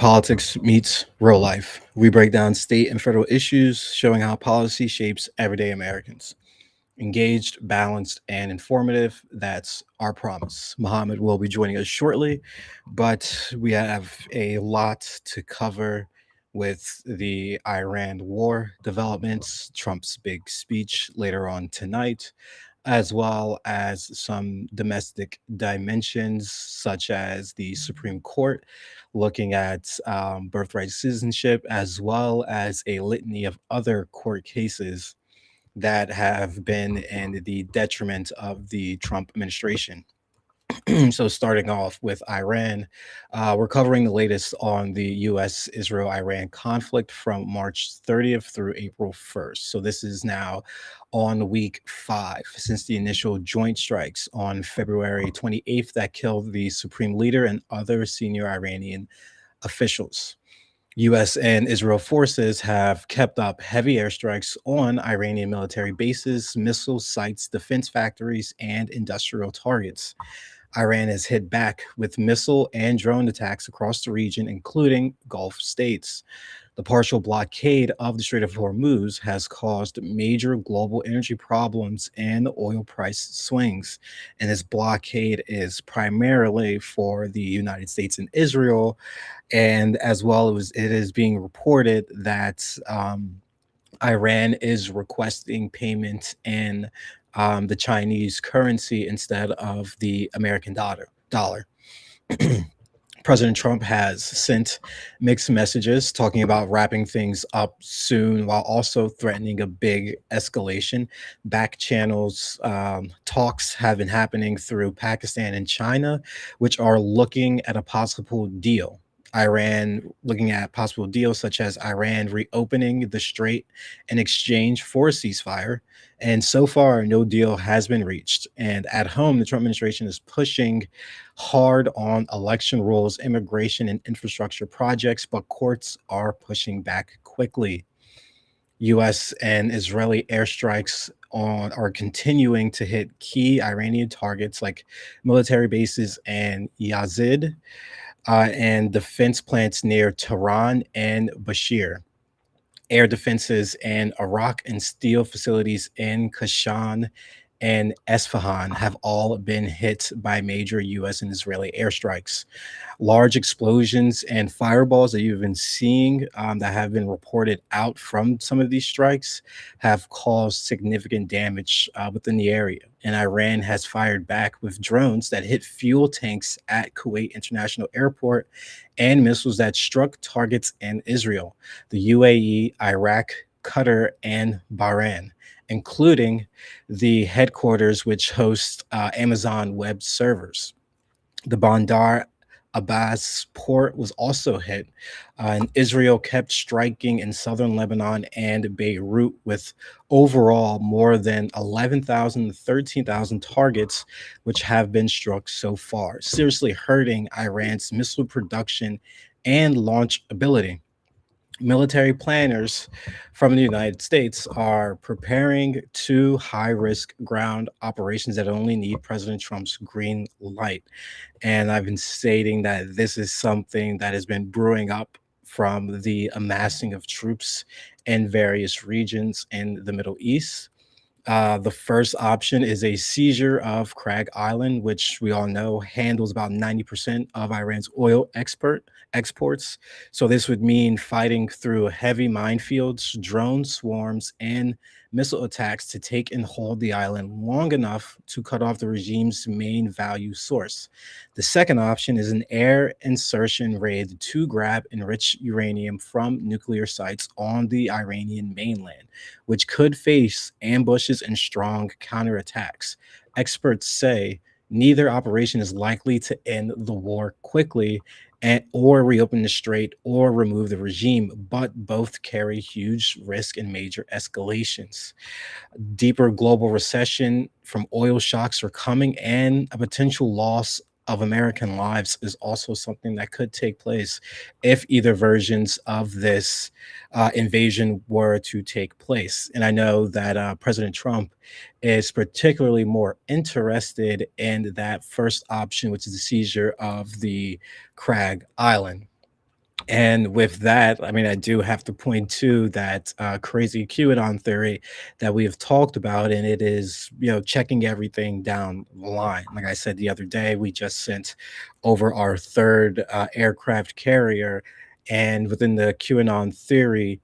politics meets real life. We break down state and federal issues, showing how policy shapes everyday Americans. Engaged, balanced, and informative. That's our promise. Mohammed will be joining us shortly, but we have a lot to cover with the Iran war developments, Trump's big speech later on tonight, as well as some domestic dimensions, such as the Supreme Court looking at birthright citizenship, as well as a litany of other court cases that have been in the detriment of the Trump administration. So, starting off with Iran, we're covering the latest on the U.S. Israel Iran conflict from March 30th through April 1st. So, this is now on week 5 since the initial joint strikes on February 28th that killed the supreme leader and other senior Iranian officials. U.S. and Israel forces have kept up heavy airstrikes on Iranian military bases, missile sites, defense factories, and industrial targets. Iran has hit back with missile and drone attacks across the region, including Gulf states. The partial blockade of the Strait of Hormuz has caused major global energy problems and oil price swings. And this blockade is primarily for the United States and Israel. And as well as it is being reported that Iran is requesting payment in the Chinese currency instead of the American dollar. President Trump has sent mixed messages talking about wrapping things up soon while also threatening a big escalation. Back channels talks have been happening through Pakistan and China, which are looking at a possible deal. Iran looking at possible deals such as Iran reopening the strait in exchange for a ceasefire. And so far, no deal has been reached. And at home, the Trump administration is pushing hard on election rules, immigration, and infrastructure projects, but courts are pushing back quickly. U.S. and Israeli airstrikes on are continuing to hit key Iranian targets like military bases and Yazid and defense plants near Tehran and Bashir, air defenses in Iraq, and steel facilities in Kashan and Esfahan have all been hit by major U.S. and Israeli airstrikes. Large explosions and fireballs that you've been seeing that have been reported out from some of these strikes have caused significant damage within the area. And Iran has fired back with drones that hit fuel tanks at Kuwait International Airport and missiles that struck targets in Israel, the UAE, Iraq, Qatar, and Bahrain, including the headquarters which hosts Amazon Web Servers. The Bandar Abbas port was also hit, and Israel kept striking in southern Lebanon and Beirut with overall more than 11,000 to 13,000 targets, which have been struck so far, seriously hurting Iran's missile production and launch ability. Military planners from the United States are preparing two high risk ground operations that only need President Trump's green light. And I've been stating that this is something that has been brewing up from the amassing of troops in various regions in the Middle East. The first option is a seizure of Crag Island, which we all know handles about 90% of Iran's oil exports. So this would mean fighting through heavy minefields, drone swarms, and missile attacks to take and hold the island long enough to cut off the regime's main value source. The second option is an air insertion raid to grab enriched uranium from nuclear sites on the Iranian mainland, which could face ambushes and strong counterattacks. Experts say neither operation is likely to end the war quickly or reopen the strait or remove the regime, but both carry huge risk and major escalations. Deeper global recession from oil shocks are coming, and a potential loss of American lives is also something that could take place if either versions of this invasion were to take place. And I know that President Trump is particularly more interested in that first option, which is the seizure of the Crag Island. And with that, I mean, I do have to point to that crazy QAnon theory that we have talked about, and it is, checking everything down the line. Like I said the other day, we just sent over our third aircraft carrier, and within the QAnon theory,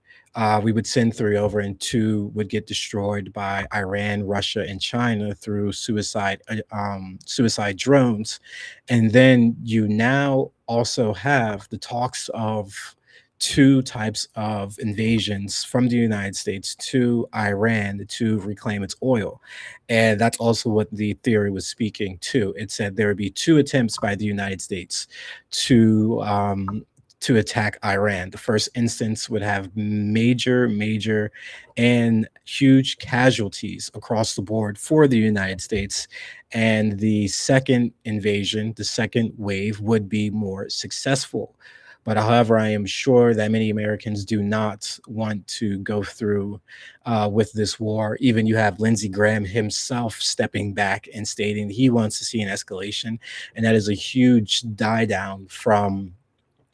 we would send three over, and two would get destroyed by Iran, Russia, and China through suicide drones. And then you now also have the talks of two types of invasions from the United States to Iran to reclaim its oil. And that's also what the theory was speaking to. It said there would be two attempts by the United States to to attack Iran. The first instance would have major, and huge casualties across the board for the United States. And the second invasion, the second wave, would be more successful. But however, I am sure that many Americans do not want to go through with this war. Even you have Lindsey Graham himself stepping back and stating he wants to see an escalation. And that is a huge die down from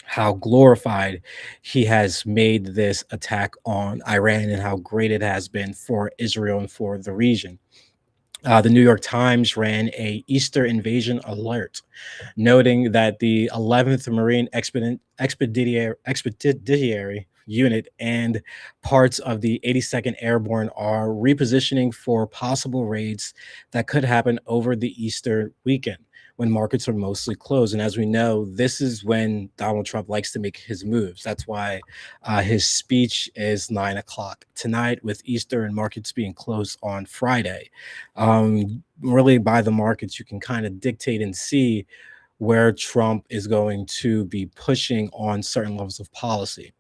how glorified he has made this attack on Iran and how great it has been for Israel and for the region. The New York Times ran a Easter invasion alert, noting that the 11th Marine Expeditionary Unit and parts of the 82nd Airborne are repositioning for possible raids that could happen over the Easter weekend when markets are mostly closed. And as we know, this is when Donald Trump likes to make his moves. That's why his speech is 9 o'clock tonight, with Easter and markets being closed on Friday. Really, by the markets, you can kind of dictate and see where Trump is going to be pushing on certain levels of policy.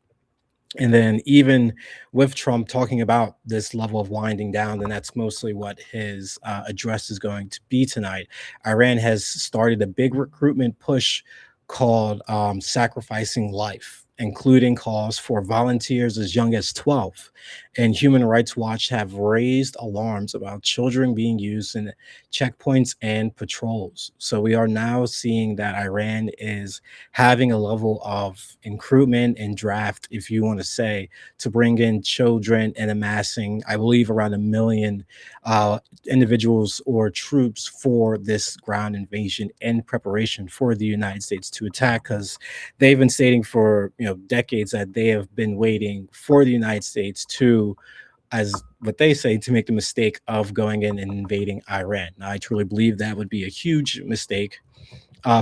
And then, even with Trump talking about this level of winding down, then that's mostly what his address is going to be tonight. Iran has started a big recruitment push called Sacrificing Life, including calls for volunteers as young as 12. And Human Rights Watch have raised alarms about children being used in checkpoints and patrols. So we are now seeing that Iran is having a level of recruitment and draft, if you want to say, to bring in children and amassing, I believe, around 1 million individuals or troops for this ground invasion in preparation for the United States to attack. Because they've been stating for decades that they have been waiting for the United States to, as what they say, to make the mistake of going in and invading Iran. Now, I truly believe that would be a huge mistake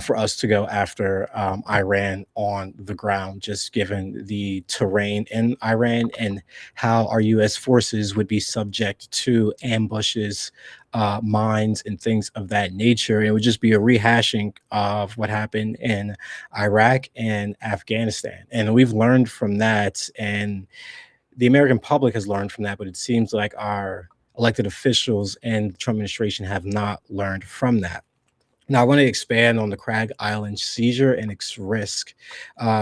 for us to go after Iran on the ground, just given the terrain in Iran and how our U.S. forces would be subject to ambushes, mines, and things of that nature. It would just be a rehashing of what happened in Iraq and Afghanistan. And we've learned from that, and the American public has learned from that, but it seems like our elected officials and the Trump administration have not learned from that. Now, I want to expand on the Crag Island seizure and its risk.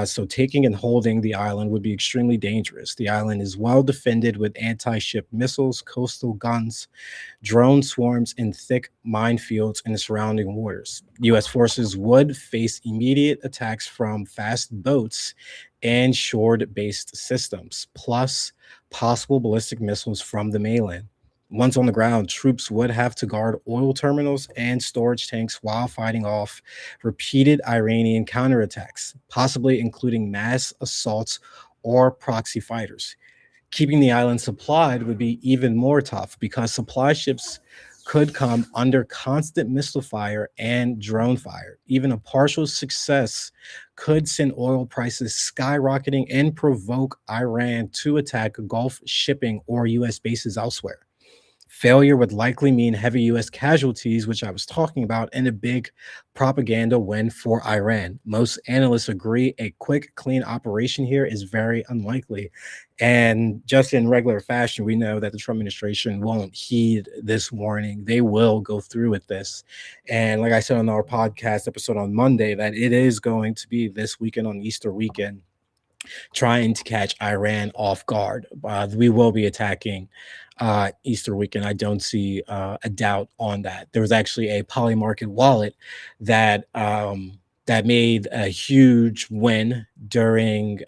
So, taking and holding the island would be extremely dangerous. The island is well defended with anti ship missiles, coastal guns, drone swarms, and thick minefields in the surrounding waters. U.S. forces would face immediate attacks from fast boats and shore based systems, plus possible ballistic missiles from the mainland. Once on the ground, troops would have to guard oil terminals and storage tanks while fighting off repeated Iranian counterattacks, possibly including mass assaults or proxy fighters. Keeping the island supplied would be even more tough because supply ships could come under constant missile fire and drone fire. Even a partial success could send oil prices skyrocketing and provoke Iran to attack Gulf shipping or U.S. bases elsewhere. Failure would likely mean heavy US casualties, which I was talking about, and a big propaganda win for Iran. Most analysts agree a quick, clean operation here is very unlikely. And just in regular fashion, we know that the Trump administration won't heed this warning. They will go through with this. And like I said on our podcast episode on Monday, that it is going to be this weekend, on Easter weekend, trying to catch Iran off guard. We will be attacking Easter weekend. I don't see a doubt on that. There was actually a Polymarket wallet that that made a huge win during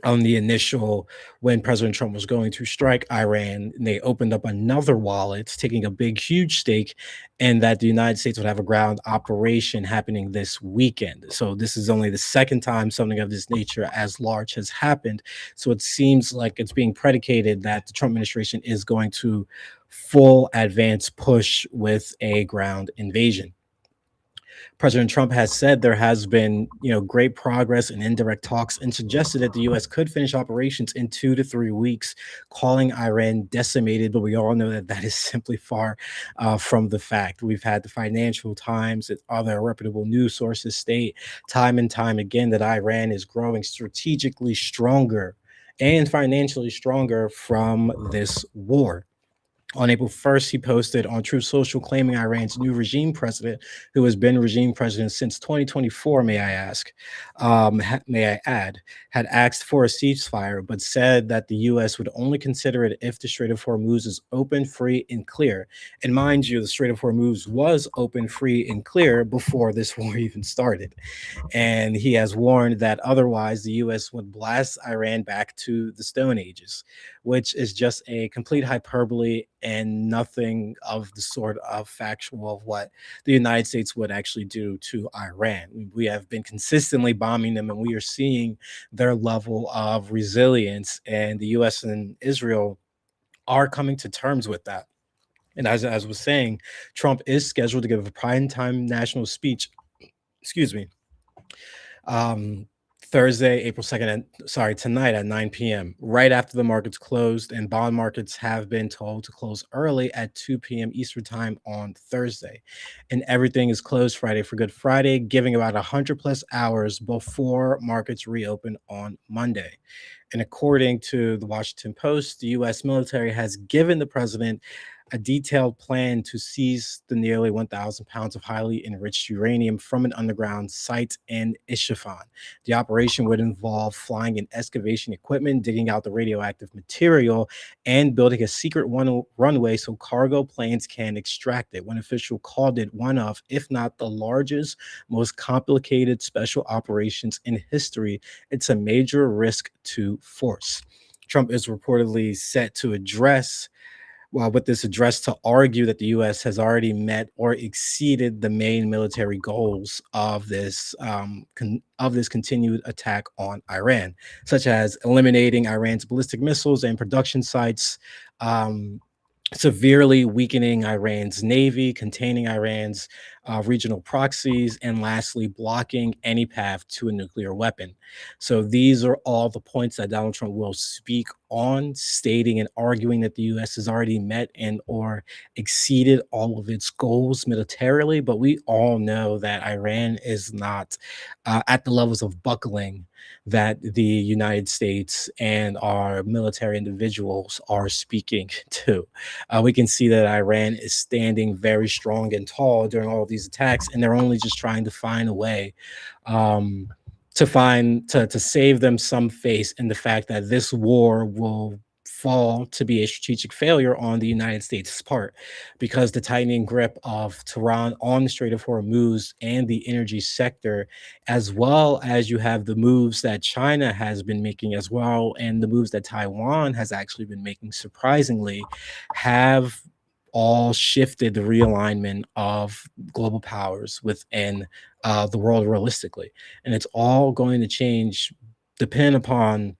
on the initial when President Trump was going to strike Iran, and they opened up another wallet, taking a big, huge stake, and that the United States would have a ground operation happening this weekend. So this is only the second time something of this nature as large has happened. So it seems like it's being predicated that the Trump administration is going to full advance push with a ground invasion. President Trump has said there has been, great progress in indirect talks and suggested that the U.S. could finish operations in 2 to 3 weeks, calling Iran decimated. But we all know that that is simply far from the fact. We've had the Financial Times and other reputable news sources state time and time again that Iran is growing strategically stronger and financially stronger from this war. On April 1st, he posted on Truth Social claiming Iran's new regime president, who has been regime president since 2024, may I ask, may I add, had asked for a ceasefire, but said that the U.S. would only consider it if the Strait of Hormuz is open, free, and clear. And mind you, the Strait of Hormuz was open, free, and clear before this war even started. And he has warned that otherwise the U.S. would blast Iran back to the Stone Ages, which is just a complete hyperbole and nothing of the sort of factual of what the United States would actually do to Iran. We have been consistently bombing them, and we are seeing their level of resilience, and the U.S. and Israel are coming to terms with that. And as I was saying, Trump is scheduled to give a prime time national speech, excuse me, um, Thursday, April 2nd, sorry, tonight at 9 p.m., right after the markets closed, and bond markets have been told to close early at 2 p.m. Eastern time on Thursday. And everything is closed Friday for Good Friday, giving about 100 plus hours before markets reopen on Monday. And according to the Washington Post, the U.S. military has given the president a detailed plan to seize the nearly 1,000 pounds of highly enriched uranium from an underground site in Isfahan. The operation would involve flying in excavation equipment, digging out the radioactive material, and building a secret runway so cargo planes can extract it. One official called it one of, if not the largest, most complicated special operations in history. It's a major risk to force. Trump is reportedly set to address with this address to argue that the U.S. has already met or exceeded the main military goals of this continued attack on Iran, such as eliminating Iran's ballistic missiles and production sites, um, severely weakening Iran's navy, containing Iran's regional proxies, and lastly, blocking any path to a nuclear weapon. So these are all the points that Donald Trump will speak on, stating and arguing that the U.S. has already met and or exceeded all of its goals militarily. But we all know that Iran is not at the levels of buckling that the United States and our military individuals are speaking to. We can see that Iran is standing very strong and tall during all of these attacks, and they're only just trying to find a way um, to save them some face in the fact that this war will fall to be a strategic failure on the United States' part, because the tightening grip of Tehran on the Strait of Hormuz and the energy sector, as well as you have the moves that China has been making as well, and the moves that Taiwan has actually been making, surprisingly, have all shifted the realignment of global powers within the world realistically. And it's all going to change depending upon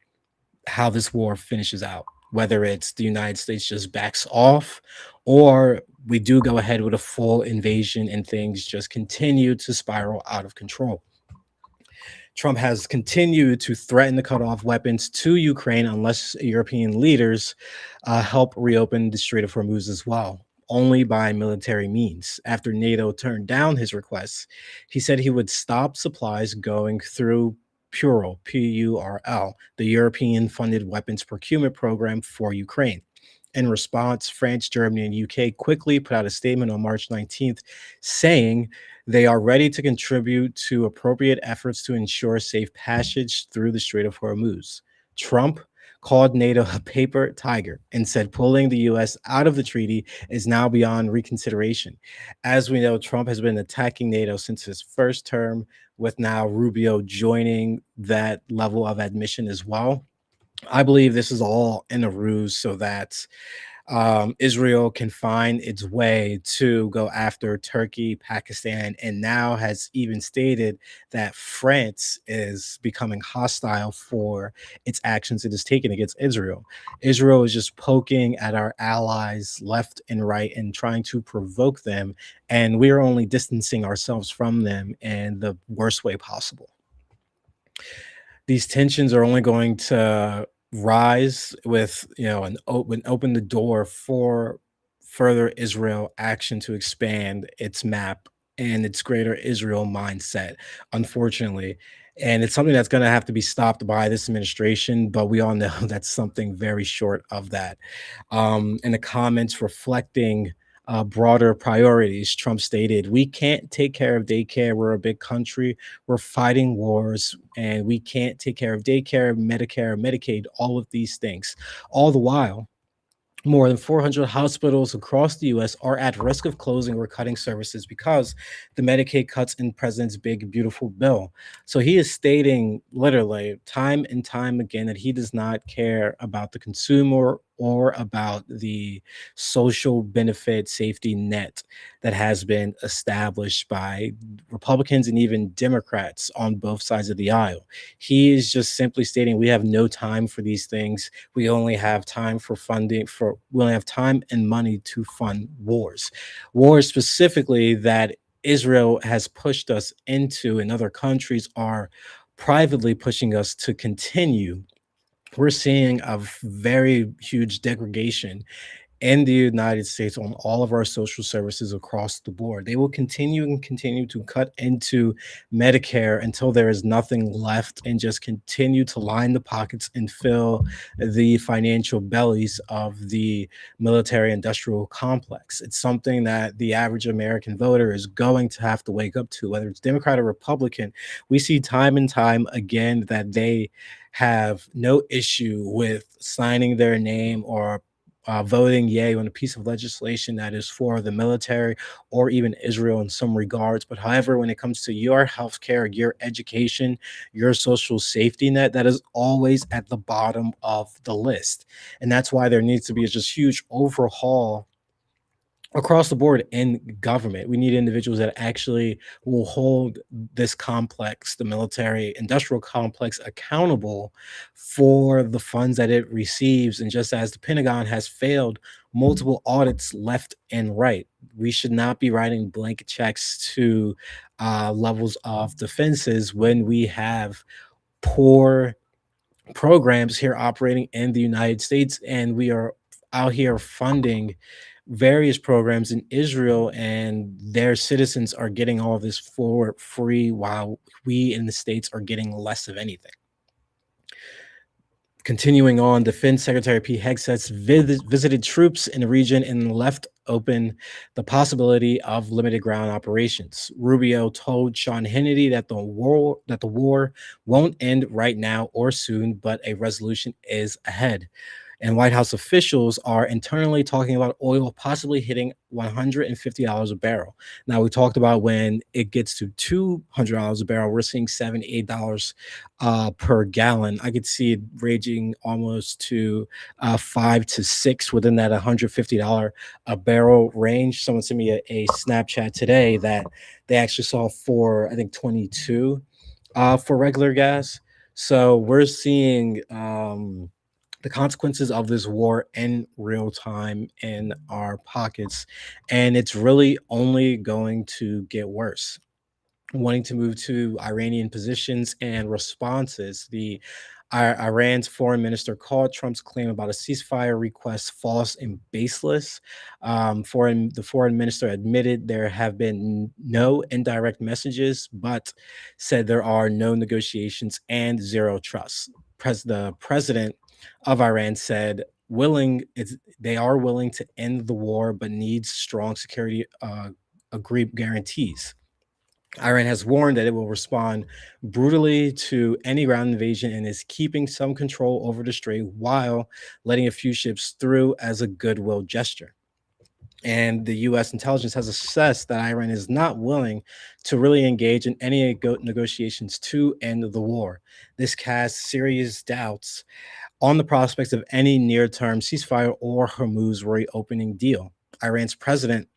how this war finishes out, whether it's the United States just backs off or we do go ahead with a full invasion and things just continue to spiral out of control. Trump has continued to threaten to cut off weapons to Ukraine unless European leaders help reopen the Strait of Hormuz as well, only by military means. After NATO turned down his requests, he said he would stop supplies going through Purl, Purl, the European funded weapons procurement program for Ukraine. In response, France, Germany, and UK quickly put out a statement on March 19th saying they are ready to contribute to appropriate efforts to ensure safe passage through the Strait of Hormuz. Trump called NATO a paper tiger and said pulling the US out of the treaty is now beyond reconsideration. As we know, Trump has been attacking NATO since his first term, with now Rubio joining that level of admission as well. I believe this is all in a ruse so that Israel can find its way to go after Turkey, Pakistan, and now has even stated that France is becoming hostile for its actions it is taking against Israel. Israel is just poking at our allies left and right and trying to provoke them, and we are only distancing ourselves from them in the worst way possible. These tensions are only going to rise with, an open the door for further Israel action to expand its map and its greater Israel mindset, unfortunately. And it's something that's going to have to be stopped by this administration, but we all know that's something very short of that. In the comments reflecting broader priorities, Trump stated, "We can't take care of daycare. We're a big country. We're fighting wars, and we can't take care of daycare, Medicare, Medicaid, all of these things." All the while, more than 400 hospitals across the US are at risk of closing or cutting services because the Medicaid cuts in President's big, beautiful bill. So he is stating literally time and time again that he does not care about the consumer or about the social benefit safety net that has been established by Republicans and even Democrats on both sides of the aisle. He is just simply stating we have no time for these things. We only have time and money to fund wars specifically that Israel has pushed us into and other countries are privately pushing us to continue. We're seeing a very huge degradation in the United States on all of our social services across the board. They will continue and continue to cut into Medicare until there is nothing left and just continue to line the pockets and fill the financial bellies of the military industrial complex. It's something that the average American voter is going to have to wake up to, whether it's Democrat or Republican. We see time and time again that they have no issue with signing their name or voting yay on a piece of legislation that is for the military or even Israel in some regards. But however, when it comes to your healthcare, your education, your social safety net, that is always at the bottom of the list. And that's why there needs to be a just huge overhaul across the board in government. We need individuals that actually will hold this complex, the military industrial complex, accountable for the funds that it receives. And just as the Pentagon has failed multiple audits left and right, we should not be writing blank checks to levels of defenses when we have poor programs here operating in the United States, and we are out here funding various programs in Israel, and their citizens are getting all of this for free while we in the States are getting less of anything. Continuing on, Defense Secretary Pete Hegseth visited troops in the region and left open the possibility of limited ground operations. Rubio told Sean Hannity that the war won't end right now or soon, but a resolution is ahead. And White House officials are internally talking about oil possibly hitting $150 a barrel. Now, we talked about when it gets to $200 a barrel, we're seeing $7, $8 per gallon. I could see it ranging almost to 5 to 6 within that $150 a barrel range. Someone sent me a Snapchat today that they actually saw for, I think, 22 for regular gas. So we're seeing the consequences of this war in real time in our pockets, and it's really only going to get worse. Wanting to move to Iranian positions and responses, Iran's foreign minister called Trump's claim about a ceasefire request false and baseless. The foreign minister admitted there have been no indirect messages, but said there are no negotiations and zero trust. The president of Iran said they are willing to end the war, but needs strong security agree guarantees. Iran has warned that it will respond brutally to any ground invasion and is keeping some control over the strait while letting a few ships through as a goodwill gesture. And the US intelligence has assessed that Iran is not willing to really engage in any negotiations to end the war. This casts serious doubts on the prospects of any near term ceasefire or Hormuz reopening deal. Iran's president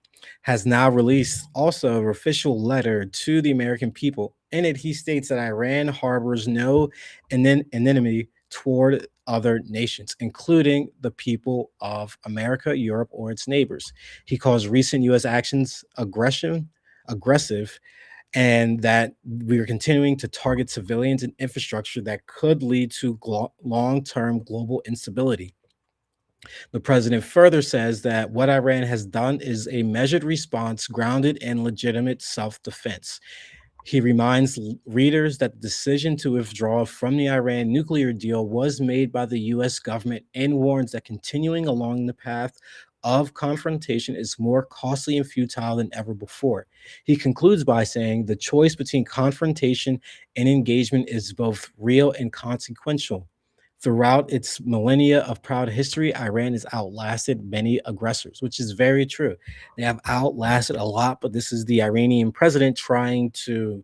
has now released also an official letter to the American people. In it, he states that Iran harbors no enmity toward other nations, including the people of America, Europe, or its neighbors. He calls recent U.S. actions aggressive, and that we are continuing to target civilians and infrastructure that could lead to long term global instability. The president further says that what Iran has done is a measured response grounded in legitimate self defense. He reminds readers that the decision to withdraw from the Iran nuclear deal was made by the US government and warns that continuing along the path of confrontation is more costly and futile than ever before. He concludes by saying the choice between confrontation and engagement is both real and consequential. Throughout its millennia of proud history, Iran has outlasted many aggressors, which is very true. They have outlasted a lot, but this is the Iranian president trying to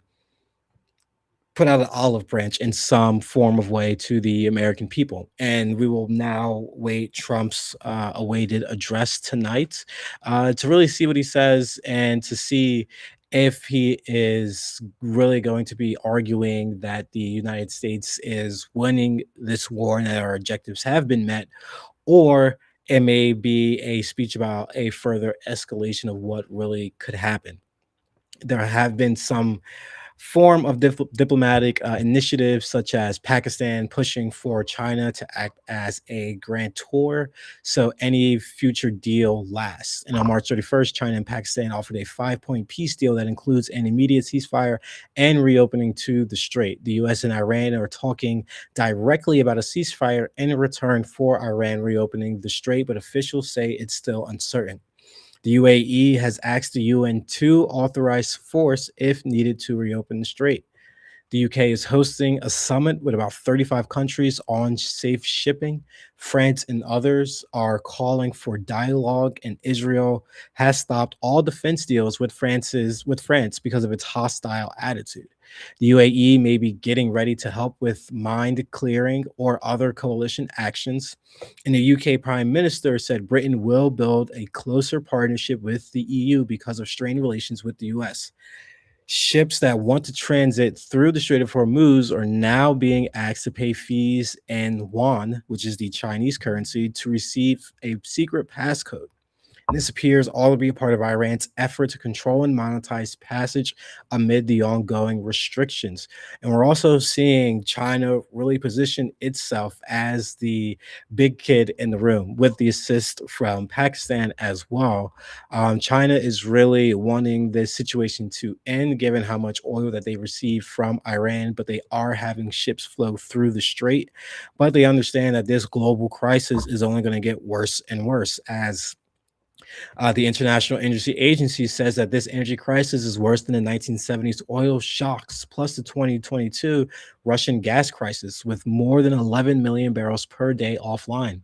put out an olive branch in some form of way to the American people. And we will now wait Trump's awaited address tonight to really see what he says and to see if he is really going to be arguing that the United States is winning this war and that our objectives have been met, or it may be a speech about a further escalation of what really could happen. There have been some form of diplomatic initiatives, such as Pakistan pushing for China to act as a grantor, so any future deal lasts. And on March 31st, China and Pakistan offered a 5 point peace deal that includes an immediate ceasefire and reopening to the strait. The US and Iran are talking directly about a ceasefire in return for Iran reopening the strait, but officials say it's still uncertain. The UAE has asked the UN to authorize force if needed to reopen the strait. The UK is hosting a summit with about 35 countries on safe shipping. France and others are calling for dialogue, and Israel has stopped all defense deals with France because of its hostile attitude. The UAE may be getting ready to help with mind clearing or other coalition actions. And the UK Prime Minister said Britain will build a closer partnership with the EU because of strained relations with the US. Ships that want to transit through the Strait of Hormuz are now being asked to pay fees in yuan, which is the Chinese currency, to receive a secret passcode. And this appears all to be a part of Iran's effort to control and monetize passage amid the ongoing restrictions. And we're also seeing China really position itself as the big kid in the room with the assist from Pakistan as well. China is really wanting this situation to end, given how much oil that they receive from Iran, but they are having ships flow through the strait. But they understand that this global crisis is only going to get worse and worse as the International Energy Agency says that this energy crisis is worse than the 1970s oil shocks, plus the 2022 Russian gas crisis, with more than 11 million barrels per day offline.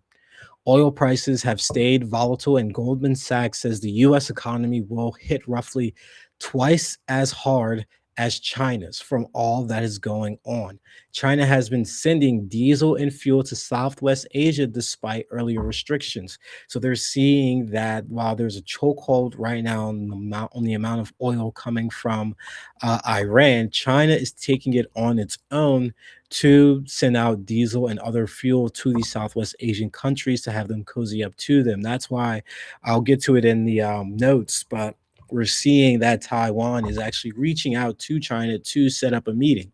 Oil prices have stayed volatile, and Goldman Sachs says the US economy will hit roughly twice as hard as China's from all that is going on. China has been sending diesel and fuel to Southwest Asia despite earlier restrictions. So they're seeing that while there's a chokehold right now on the amount of oil coming from Iran, China is taking it on its own to send out diesel and other fuel to these Southwest Asian countries to have them cozy up to them. That's why I'll get to it in the notes, but we're seeing that Taiwan is actually reaching out to China to set up a meeting.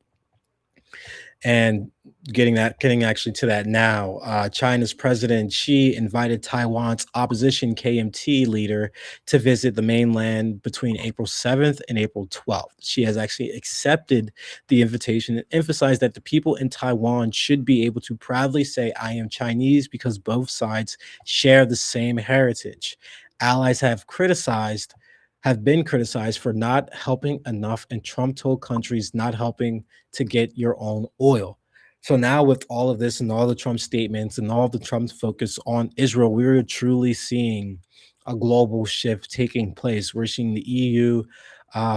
And getting actually to that now, China's President Xi invited Taiwan's opposition KMT leader to visit the mainland between April 7th and April 12th. She has actually accepted the invitation and emphasized that the people in Taiwan should be able to proudly say, I am Chinese, because both sides share the same heritage. Allies have criticized have been criticized for not helping enough, and Trump told countries not helping to get your own oil. So now, with all of this and all the Trump statements and all the Trump's focus on Israel, we're truly seeing a global shift taking place. We're seeing the EU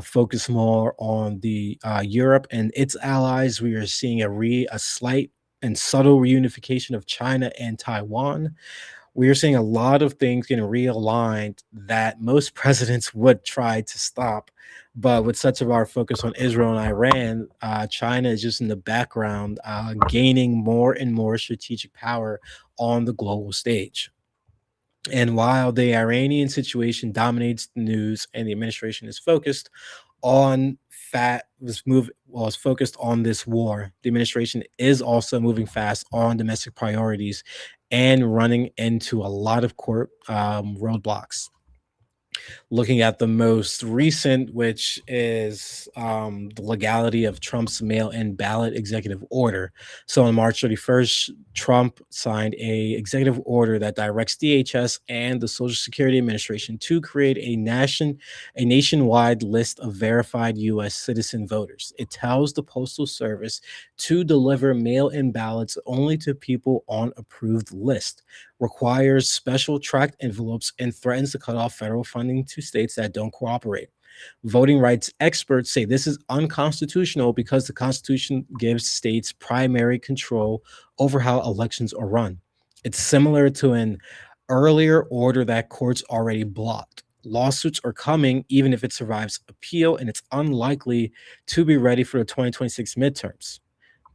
focus more on the Europe and its allies. We are seeing a slight and subtle reunification of China and Taiwan. We are seeing a lot of things getting realigned that most presidents would try to stop. But with such of our focus on Israel and Iran, China is just in the background, gaining more and more strategic power on the global stage. And while the Iranian situation dominates the news and the administration is focused on fat was move well, is focused on this war, the administration is also moving fast on domestic priorities and running into a lot of court roadblocks. Looking at the most recent, which is the legality of Trump's mail-in ballot executive order. So on March 31st, Trump signed a executive order that directs DHS and the Social Security Administration to create a nationwide list of verified U.S. citizen voters. It tells the Postal Service to deliver mail-in ballots only to people on approved list, requires special tracked envelopes, and threatens to cut off federal funding to states that don't cooperate. Voting rights experts say this is unconstitutional because the Constitution gives states primary control over how elections are run. It's similar to an earlier order that courts already blocked. Lawsuits are coming even if it survives appeal, and it's unlikely to be ready for the 2026 midterms.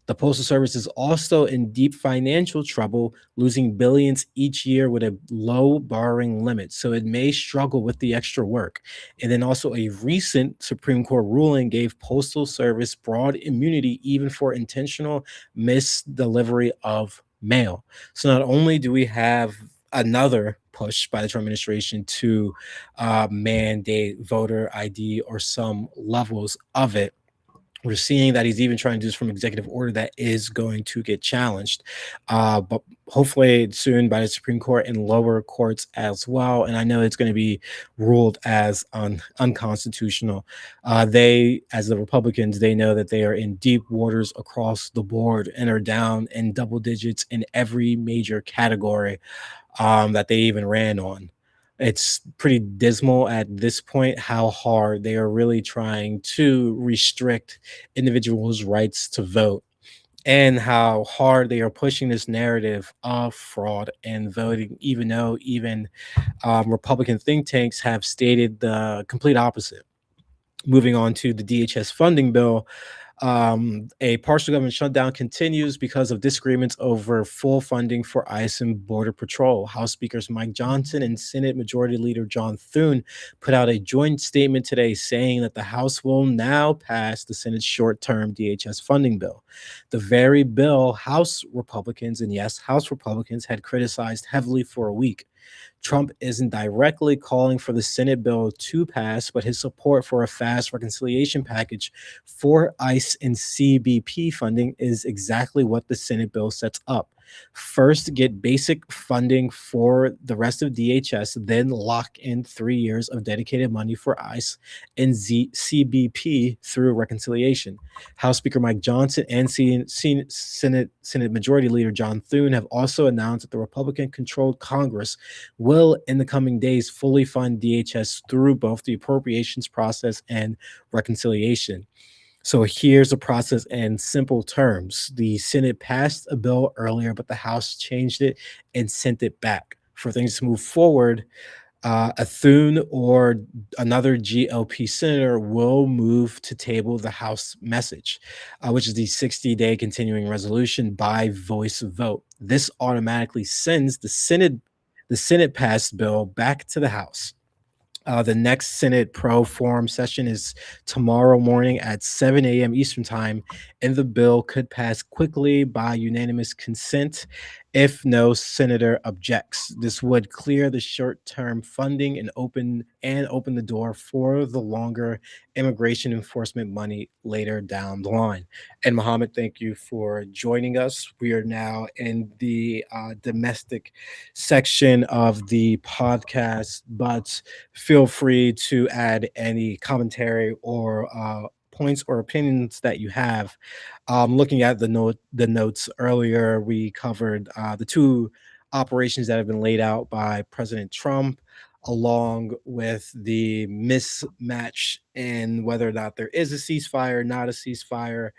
The Postal Service is also in deep financial trouble, losing billions each year with a low borrowing limit. So it may struggle with the extra work. And then also, a recent Supreme Court ruling gave Postal Service broad immunity even for intentional misdelivery of mail. So not only do we have another push by the Trump administration to mandate voter ID or some levels of it, we're seeing that he's even trying to do this from executive order that is going to get challenged, but hopefully soon by the Supreme Court and lower courts as well. And I know it's going to be ruled as unconstitutional. They, as the Republicans, they know that they are in deep waters across the board and are down in double digits in every major category that they even ran on. It's pretty dismal at this point how hard they are really trying to restrict individuals' rights to vote, and how hard they are pushing this narrative of fraud and voting, even though even Republican think tanks have stated the complete opposite. Moving on to the DHS funding bill, a partial government shutdown continues because of disagreements over full funding for ICE and Border Patrol. House Speakers Mike Johnson and Senate Majority Leader John Thune put out a joint statement today saying that the House will now pass the Senate's short term DHS funding bill. The very bill House Republicans, and yes, House Republicans, had criticized heavily for a week. Trump isn't directly calling for the Senate bill to pass, but his support for a fast reconciliation package for ICE and CBP funding is exactly what the Senate bill sets up. First, get basic funding for the rest of DHS, then lock in 3 years of dedicated money for ICE and CBP through reconciliation. House Speaker Mike Johnson and Senate Majority Leader John Thune have also announced that the Republican-controlled Congress will, in the coming days, fully fund DHS through both the appropriations process and reconciliation. So here's the process in simple terms. The Senate passed a bill earlier, but the House changed it and sent it back. For things to move forward, a Thune or another GOP senator will move to table the House message, which is the 60-day continuing resolution by voice vote. This automatically sends the Senate passed bill back to the House. The next Senate Pro Forum session is tomorrow morning at 7 a.m. Eastern Time, and the bill could pass quickly by unanimous consent. if no senator objects. This would clear the short-term funding and open the door for the longer immigration enforcement money later down the line. And Mohammed, thank you for joining us. We are now in the domestic section of the podcast, but feel free to add any commentary or points or opinions that you have. Looking at the notes earlier, we covered the two operations that have been laid out by President Trump, along with the mismatch in whether or not there is a ceasefire, not a ceasefire,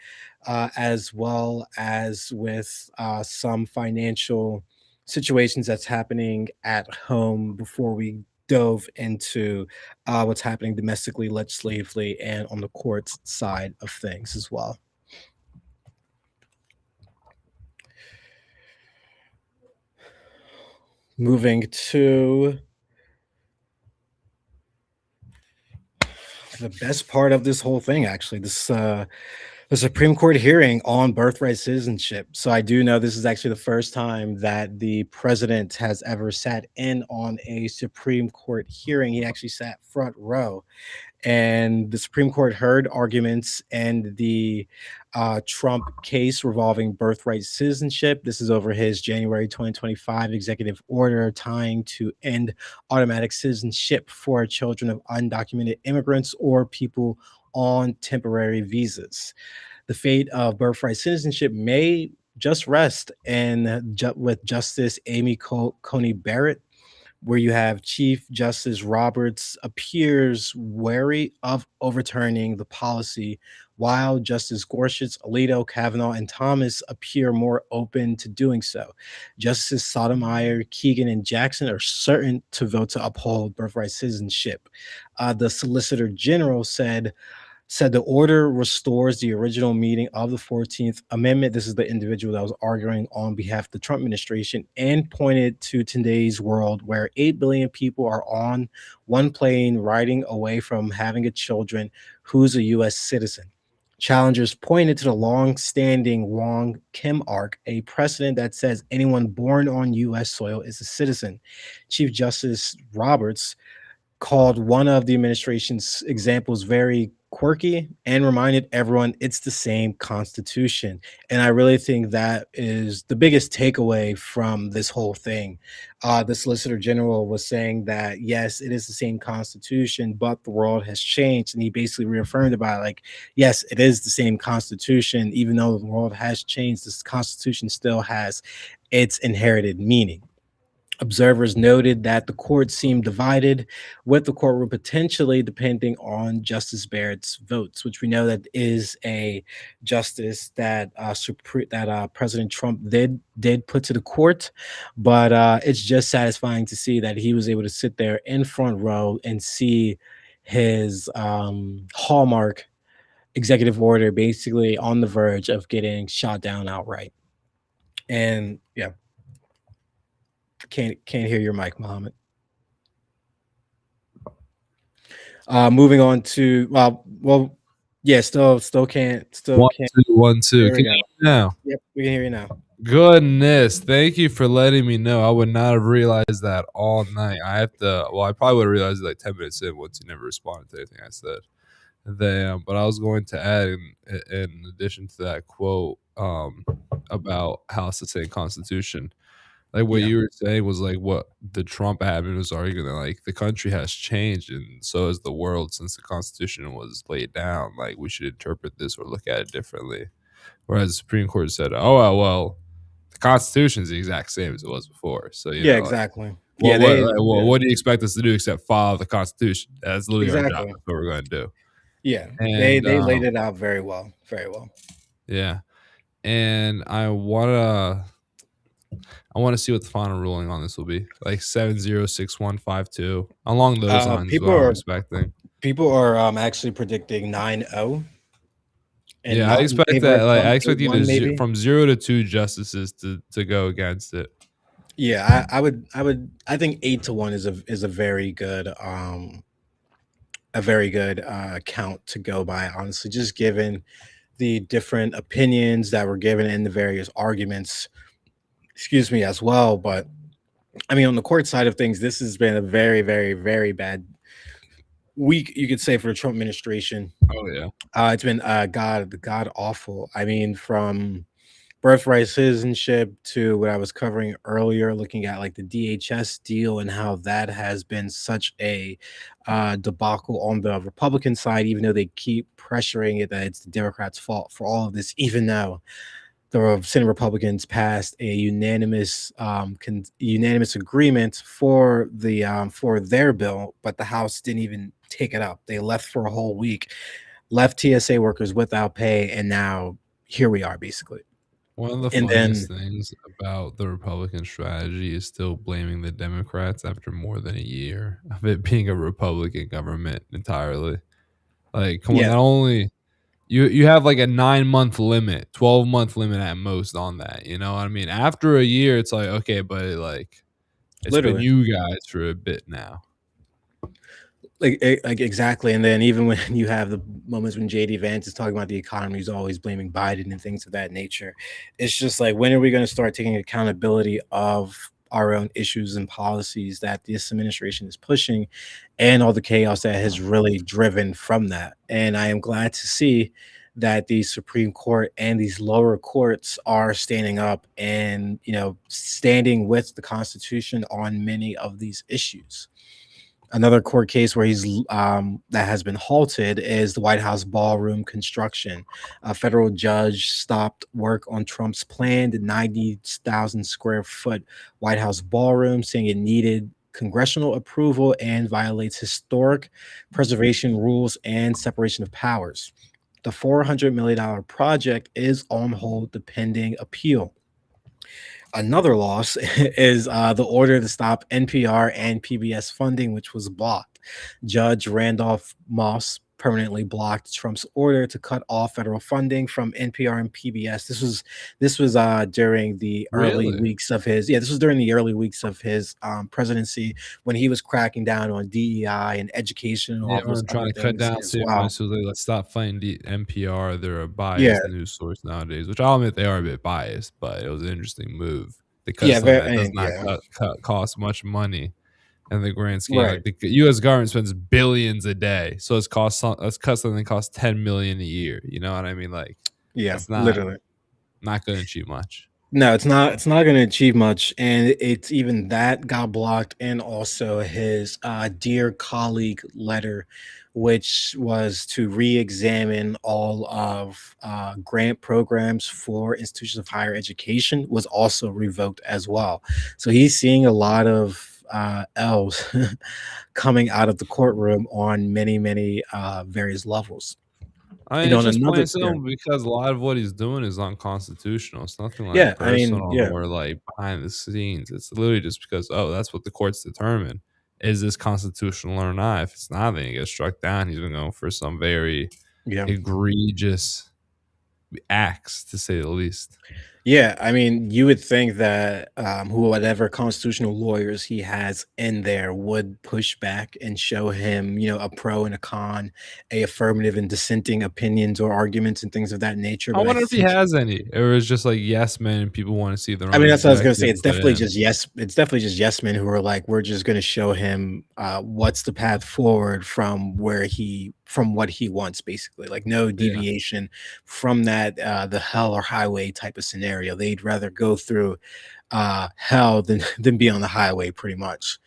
as well as with some financial situations that's happening at home before we dove into what's happening domestically, legislatively, and on the courts side of things as well. Moving to the best part of this whole thing, actually, this the Supreme Court hearing on birthright citizenship. So I do know this is actually the first time that the president has ever sat in on a Supreme Court hearing. He actually sat front row, and the Supreme Court heard arguments in the Trump case revolving birthright citizenship. This is over his January 2025 executive order tying to end automatic citizenship for children of undocumented immigrants or people on temporary visas. The fate of birthright citizenship may just rest with Justice Amy Coney Barrett, where you have Chief Justice Roberts appears wary of overturning the policy, while Justice Gorsuch, Alito, Kavanaugh, and Thomas appear more open to doing so. Justices Sotomayor, Keegan, and Jackson are certain to vote to uphold birthright citizenship. The Solicitor General said the order restores the original meaning of the 14th Amendment. This is the individual that was arguing on behalf of the Trump administration and pointed to today's world where 8 billion people are on one plane riding away from having a children who's a U.S. citizen. Challengers pointed to the long-standing Wong Kim arc, a precedent that says anyone born on U.S. soil is a citizen. Chief Justice Roberts called one of the administration's examples very quirky and reminded everyone it's the same constitution. And I really think that is the biggest takeaway from this whole thing. The Solicitor General was saying that yes, it is the same constitution, but the world has changed. And he basically reaffirmed about like, yes, it is the same constitution, even though the world has changed, this constitution still has its inherited meaning. Observers noted that the court seemed divided, with the courtroom potentially depending on Justice Barrett's votes, which we know that is a justice that President Trump did put to the court. But it's just satisfying to see that he was able to sit there in front row and see his hallmark executive order basically on the verge of getting shot down outright. And yeah, can't hear your mic, Mohammed. Moving on to yeah, still One, can't. two, one, two. There we Can go. you hear me now? Yep, we can hear you now. Goodness, thank you for letting me know. I would not have realized that all night. I have to. Well, I probably would have realized it like 10 minutes in once you never responded to anything I said. Then, but I was going to add in addition to that quote about how it's the same constitution. Like what Yeah, you were saying was like what the Trump admin was arguing that like the country has changed and so has the world since the Constitution was laid down. Like we should interpret this or look at it differently. Whereas the Supreme Court said, "Oh well, the Constitution is the exact same as it was before." So yeah, exactly. Yeah, what do you expect us to do except follow the Constitution? That's literally our job. exactly. That's what we're going to do. Yeah, they And they laid it out very well, very well. yeah, and I want to see what the final ruling on this will be. Like 706152 along those Uh, lines is what people I'm are expecting. people are actually predicting 9-0 and Yeah, I not in expect favor that. of Like, I Trump, expect 8-1 either maybe. from 0 to 2 justices to go against it. Yeah, I think 8-1 is a very good count to go by, honestly, just given the different opinions that were given in the various arguments. excuse me, as well. But I mean, on the court side of things, this has been a very, very, very bad week, you could say, for the Trump administration. Oh yeah. It's been god awful. I mean, from birthright citizenship to what I was covering earlier, looking at like the DHS deal and how that has been such a debacle on the Republican side, even though they keep pressuring it that it's the Democrats' fault for all of this, even though the Senate Republicans passed a unanimous agreement for their bill, but the House didn't even take it up. They left for a whole week, left TSA workers without pay, and now here we are, basically. One of the And then funniest things about the Republican strategy is still blaming the Democrats after more than a year of it being a Republican government entirely. Like, come on, yeah, not only you have like a 9-month limit, 12-month limit at most on that. You know what I mean? After a year, it's like, okay, but like it's been literally. you guys for a bit now. Like exactly, and then even when you have the moments when JD Vance is talking about the economy, he's always blaming Biden and things of that nature. It's just like, when are we going to start taking accountability of our own issues and policies that this administration is pushing, and all the chaos that has really driven from that? And I am glad to see that the Supreme Court and these lower courts are standing up and, standing with the Constitution on many of these issues. Another court case where that has been halted is the White House ballroom construction. A federal judge stopped work on Trump's planned 90,000 square foot White House ballroom, saying it needed congressional approval and violates historic preservation rules and separation of powers. The $400 million project is on hold pending appeal. Another loss is the order to stop NPR and PBS funding, which was blocked. Judge Randolph Moss permanently blocked Trump's order to cut off federal funding from NPR and PBS. This was during the early Really? weeks of his this was during the early weeks of his presidency, when he was cracking down on DEI and education and Yeah, all of those I'm other trying to cut things down as state money, well. so they, let's stop fighting the NPR. They're a Yeah, biased news source nowadays, which I'll admit they are a bit biased, but it was an interesting move to cut yeah, something very, that does and not yeah, cost much money in the grand scheme. right, Like the U.S. government spends billions a day, so let's cut something that costs 10 million a year. You know what I mean? Like yeah, that's literally. not going to achieve much. No, it's not. It's not going to achieve much, and it's even that got blocked, and also his dear colleague letter, which was to re-examine all of grant programs for institutions of higher education, was also revoked as well. So he's seeing a lot of L's coming out of the courtroom on many, many various levels. I And mean, it's on just another, plain yeah, simple because a lot of what he's doing is unconstitutional. It's nothing like yeah, I mean, personal yeah, or like behind the scenes. It's literally just because, oh, that's what the courts determine. Is this constitutional or not? If it's not, then he gets struck down. He's been going for some very yeah. egregious acts, to say the least. Yeah, I mean, you would think that whatever constitutional lawyers he has in there would push back and show him, a pro and a con, a affirmative and dissenting opinions or arguments and things of that nature. I But I wonder if he think, has any. Or it's just like yes men and people want to see their I own mean, that's what I was gonna say. executive It's put definitely in. just yes. It's definitely just yes men who are like, we're just gonna show him what's the path forward from what he wants, basically. Like, no Yeah. deviation from that the hell or highway type of scenario. They'd rather go through hell than than be on the highway, pretty much.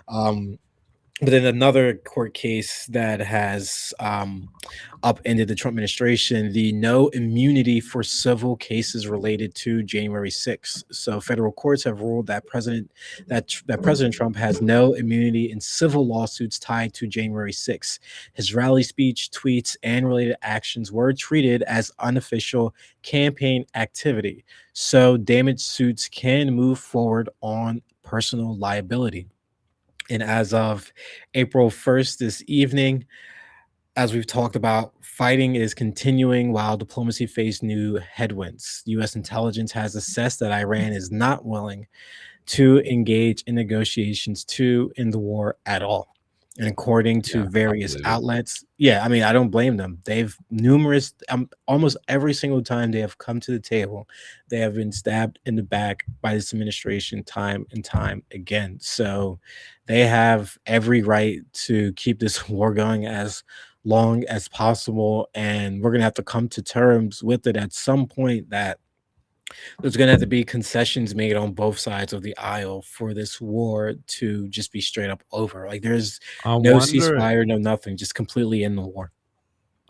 Um, but then another court case that has upended the Trump administration, the no immunity for civil cases related to January 6th. So federal courts have ruled that President Trump has no immunity in civil lawsuits tied to January 6th. His rally speech, tweets, and related actions were treated as unofficial campaign activity. So damage suits can move forward on personal liability. And as of April 1st, this evening, as we've talked about, fighting is continuing while diplomacy faced new headwinds. U.S. intelligence has assessed that Iran is not willing to engage in negotiations to end the war at all. And according Yeah, to I various believe it. outlets, yeah, I mean, I don't blame them. They've numerous, almost every single time they have come to the table, they have been stabbed in the back by this administration time and time again. So they have every right to keep this war going as long as possible. And we're going to have to come to terms with it at some point that there's gonna have to be concessions made on both sides of the aisle for this war to just be straight up over. Like there's I no wonder ceasefire, no nothing, just completely in the war.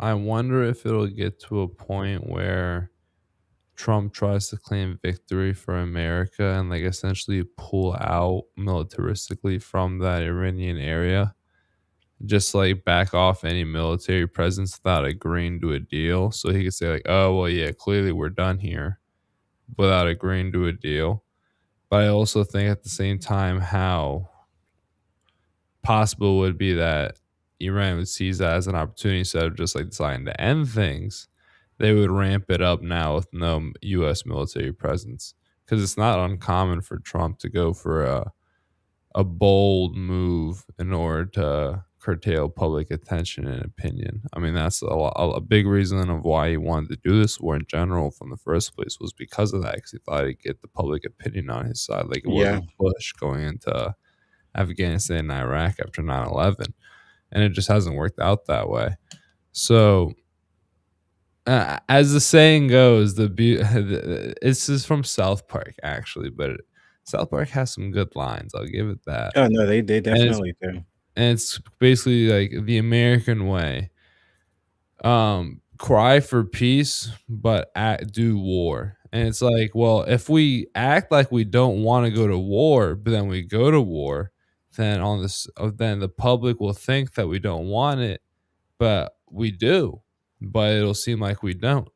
I wonder if it'll get to a point where Trump tries to claim victory for America and like essentially pull out militaristically from that Iranian area. Just like back off any military presence without agreeing to a deal. So he could say, like, oh well yeah, clearly we're done here without agreeing to a deal. But I also think at the same time how possible would be that Iran would seize that as an opportunity instead of just like deciding to end things. They would ramp it up now with no U.S. military presence because it's not uncommon for Trump to go for a bold move in order to curtail public attention and opinion. I mean, that's a big reason of why he wanted to do this war in general from the first place was because of that. Because he thought he'd get the public opinion on his side, like it was Yeah. with Bush going into Afghanistan and Iraq after 9/11, and it just hasn't worked out that way. So, as the saying goes, this is from South Park actually, but South Park has some good lines. I'll give it that, Oh no, they and it's definitely do. and it's basically like the American way. Cry for peace, but do war. And it's like, well, if we act like we don't want to go to war, but then we go to war, then then the public will think that we don't want it, but we do. But it'll seem like we don't.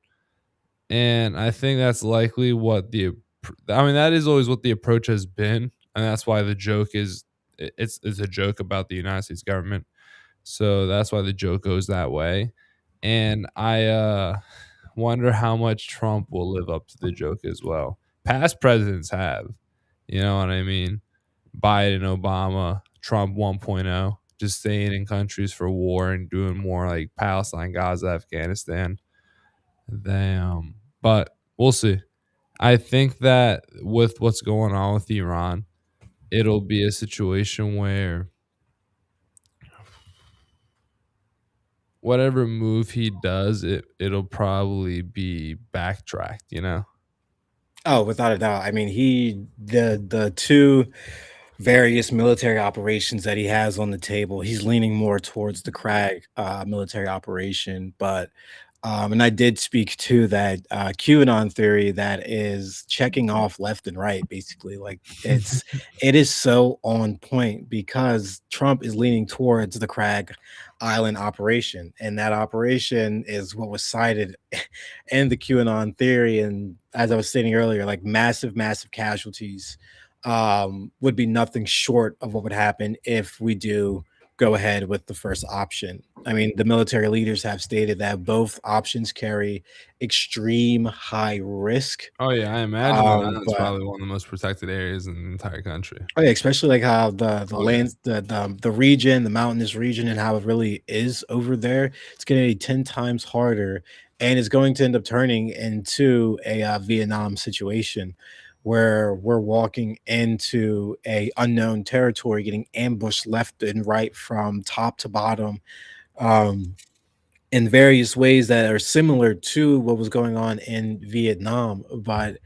And I think that's likely I mean, that is always what the approach has been, and that's why the joke is it's a joke about the United States government, so that's why the joke goes that way. And I wonder how much Trump will live up to the joke as well. Past presidents have, you know what I mean? Biden, Obama, Trump 1.0, just staying in countries for war and doing more like Palestine, Gaza, Afghanistan. But we'll see. I think that with what's going on with Iran, it'll be a situation where whatever move he does, it'll probably be backtracked, you know? Oh, without a doubt. I mean, the two various military operations that he has on the table, he's leaning more towards the Crag military operation. But and I did speak to that QAnon theory that is checking off left and right, basically. Like it is so on point because Trump is leaning towards the Crag Island operation, and that operation is what was cited in the QAnon theory. And as I was stating earlier, like massive, massive casualties would be nothing short of what would happen if we do go ahead with the first option. I mean, the military leaders have stated that both options carry extreme high risk. Oh, yeah, I imagine that island's But probably one of the most protected areas in the entire country. oh, yeah, especially like how the Oh, yeah. lands, the region, the mountainous region, and how it really is over there, it's going to be 10 times harder, and it's going to end up turning into a Vietnam situation where we're walking into a unknown territory, getting ambushed left and right from top to bottom, um, in various ways that are similar to what was going on in Vietnam. But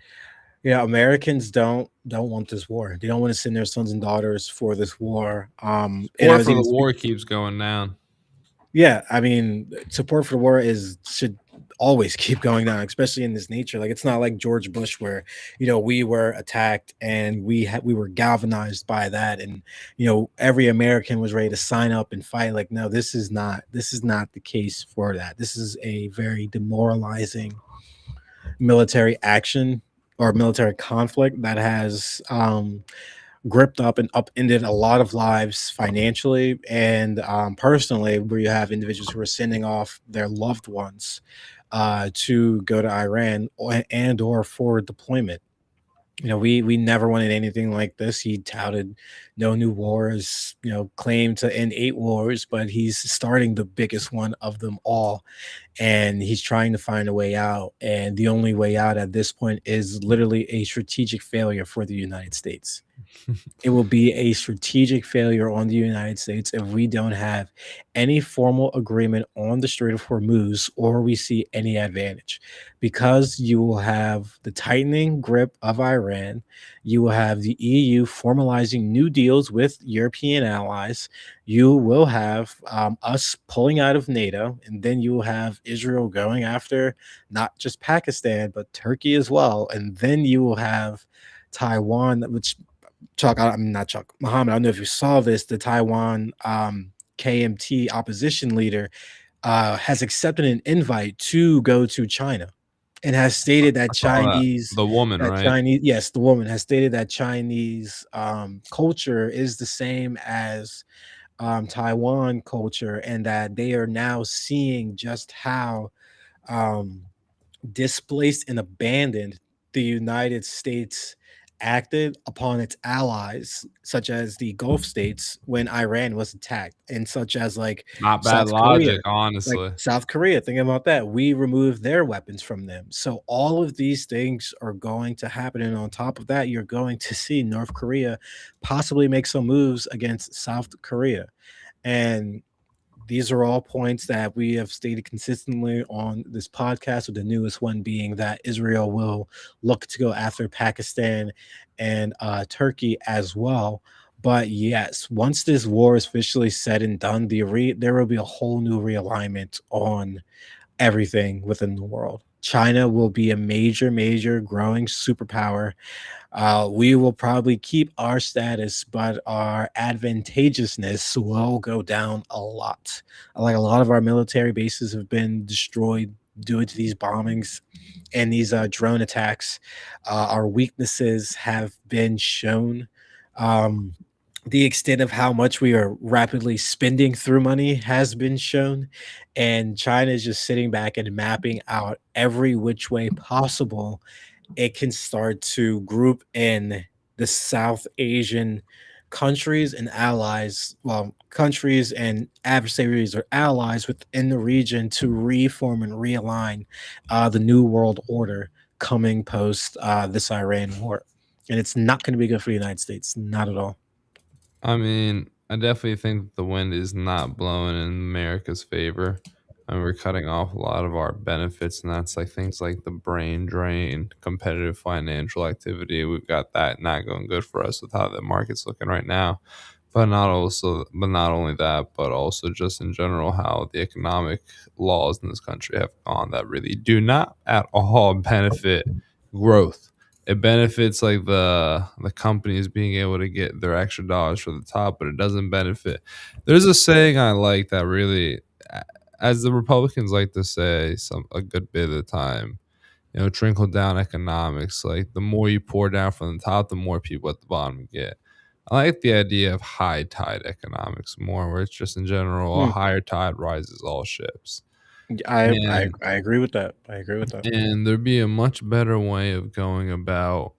yeah, Americans don't want this war. They don't want to send their sons and daughters for this war. And I Support was for even the war keeps going down. yeah, I mean, support for the war is should always keep going down, especially in this nature. Like it's not like George Bush where, we were attacked and we were galvanized by that, and every American was ready to sign up and fight. Like no, this is not the case for that. This is a very demoralizing military action or military conflict that has gripped up and upended a lot of lives financially and personally, where you have individuals who are sending off their loved ones to go to Iran and or for deployment. We never wanted anything like this. He touted no new wars, claimed to end 8 wars, but he's starting the biggest one of them all, and he's trying to find a way out. And the only way out at this point is literally a strategic failure for the United States. It will be a strategic failure on the United States if we don't have any formal agreement on the Strait of Hormuz or we see any advantage. Because you will have the tightening grip of Iran, you will have the EU formalizing new deals with European allies, you will have us pulling out of NATO, and then you will have Israel going after not just Pakistan, but Turkey as well. And then you will have Taiwan, which I'm not Chuck, Muhammad, I don't know if you saw this. The Taiwan KMT opposition leader has accepted an invite to go to China and has stated I saw that. The woman, right? Yes, the woman has stated that Chinese culture is the same as Taiwan culture, and that they are now seeing just how um, displaced and abandoned the United States acted upon its allies, such as the Gulf states when Iran was attacked, and such as like Not bad South Korea. logic, honestly. Think about that. We removed their weapons from them. So all of these things are going to happen. And on top of that, you're going to see North Korea possibly make some moves against South Korea. And these are all points that we have stated consistently on this podcast, with the newest one being that Israel will look to go after Pakistan and Turkey as well. But yes, once this war is officially said and done, there will be a whole new realignment on everything within the world. China will be a major, major growing superpower. We will probably keep our status, but our advantageousness will go down a lot. Like, a lot of our military bases have been destroyed due to these bombings and these drone attacks. Our weaknesses have been shown. Um, the extent of how much we are rapidly spending through money has been shown, and China is just sitting back and mapping out every which way possible it can start to group in the South Asian countries and allies, well, countries and adversaries or allies within the region to reform and realign the new world order coming post this Iran war. And it's not going to be good for the United States, not at all. I mean, I definitely think that the wind is not blowing in America's favor. And we're cutting off a lot of our benefits, and that's like things like the brain drain, competitive financial activity. We've got that not going good for us with how the market's looking right now. But not only that, but also just in general how the economic laws in this country have gone that really do not at all benefit growth. It benefits like the companies being able to get their extra dollars for the top, but it doesn't benefit. There's a saying I like that really, as the Republicans like to say, some a good bit of the time, trickle down economics. Like the more you pour down from the top, the more people at the bottom get. I like the idea of high tide economics more, where it's just in general a Mm, higher tide rises all ships. I, I And I agree with that. I agree with that. and there'd be a much better way of going about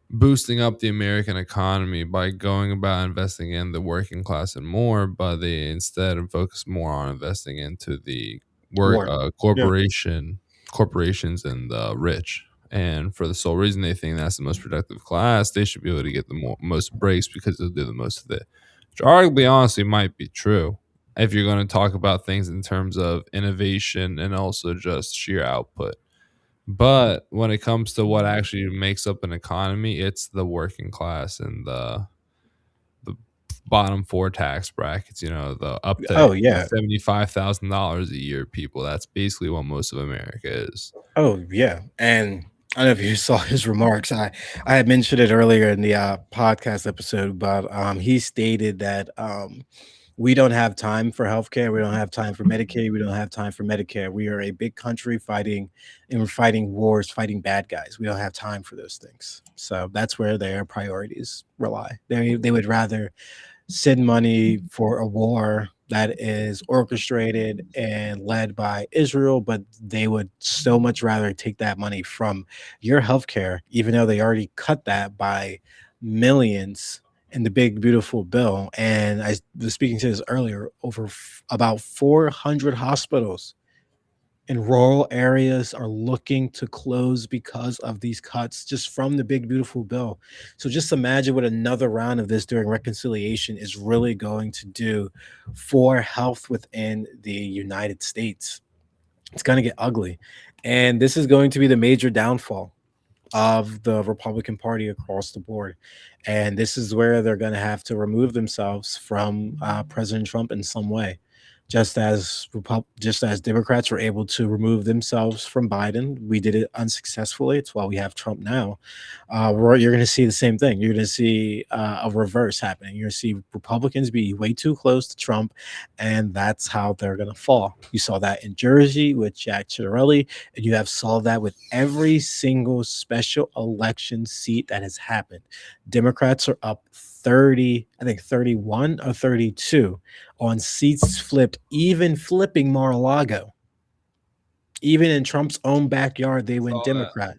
boosting up the American economy by going about investing in the working class and more, but they instead focus more on investing into the work War. Yeah. corporations and the rich. And for the sole reason they think that's the most productive class, they should be able to get the most breaks because they'll do the most of it. Which arguably, honestly, might be true if you're going to talk about things in terms of innovation and also just sheer output. But when it comes to what actually makes up an economy, it's the working class and the bottom four tax brackets, the up to Oh yeah. $75,000 a year people. That's basically what most of America is. Oh yeah, and I don't know if you saw his remarks. I had mentioned it earlier in the podcast episode, but he stated that we don't have time for healthcare, we don't have time for Medicaid, we don't have time for Medicare. We are a big country fighting, and we're fighting wars, fighting bad guys. We don't have time for those things. So that's where their priorities rely. They would rather send money for a war that is orchestrated and led by Israel, but they would so much rather take that money from your healthcare, even though they already cut that by millions in the big beautiful bill. And I was speaking to this earlier, about 400 hospitals in rural areas are looking to close because of these cuts just from the big beautiful bill. So just imagine what another round of this during reconciliation is really going to do for health within the United States. It's going to get ugly. And this is going to be the major downfall of the Republican Party across the board. And this is where they're going to have to remove themselves from President Trump in some way. Just as Democrats were able to remove themselves from Biden, we did it unsuccessfully. It's why we have Trump now. You're going to see the same thing. You're going to see a reverse happening. You're going to see Republicans be way too close to Trump, and that's how they're going to fall. You saw that in Jersey with Jack Ciattarelli, and you have saw that with every single special election seat that has happened. Democrats are up 30, I think 31 or 32 on seats flipped, even flipping Mar-a-Lago. Even in Trump's own backyard, they went Saw that. Democrat.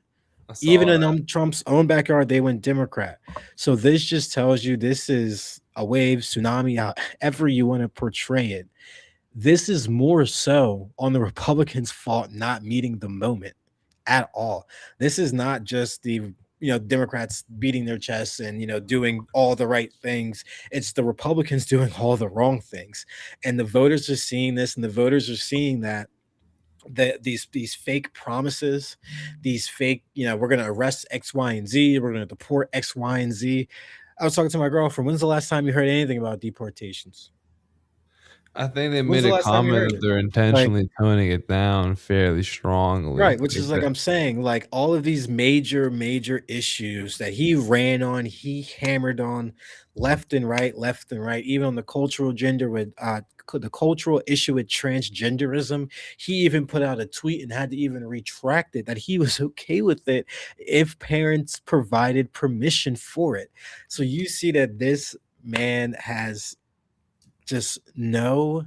I saw Even in that. Trump's own backyard, they went Democrat. So this just tells you this is a wave, tsunami, however you want to portray it. This is more so on the Republicans' fault not meeting the moment at all. This is not just the Democrats beating their chests and doing all the right things. It's the Republicans doing all the wrong things. And the voters are seeing this, and the voters are seeing that these fake promises, these fake, we're going to arrest X, Y, and Z, we're going to deport X, Y, and Z. I was talking to my girlfriend. When's the last time you heard anything about deportations? I think they When's made the a last time you comment heard that it? they're Like, intentionally toning it down fairly strongly. right, which Like is like that. I'm saying, like all of these major issues that he ran on, he hammered on left and right, even on the cultural gender with the cultural issue with transgenderism. He even put out a tweet and had to even retract it that he was okay with it if parents provided permission for it. So you see that this man has just no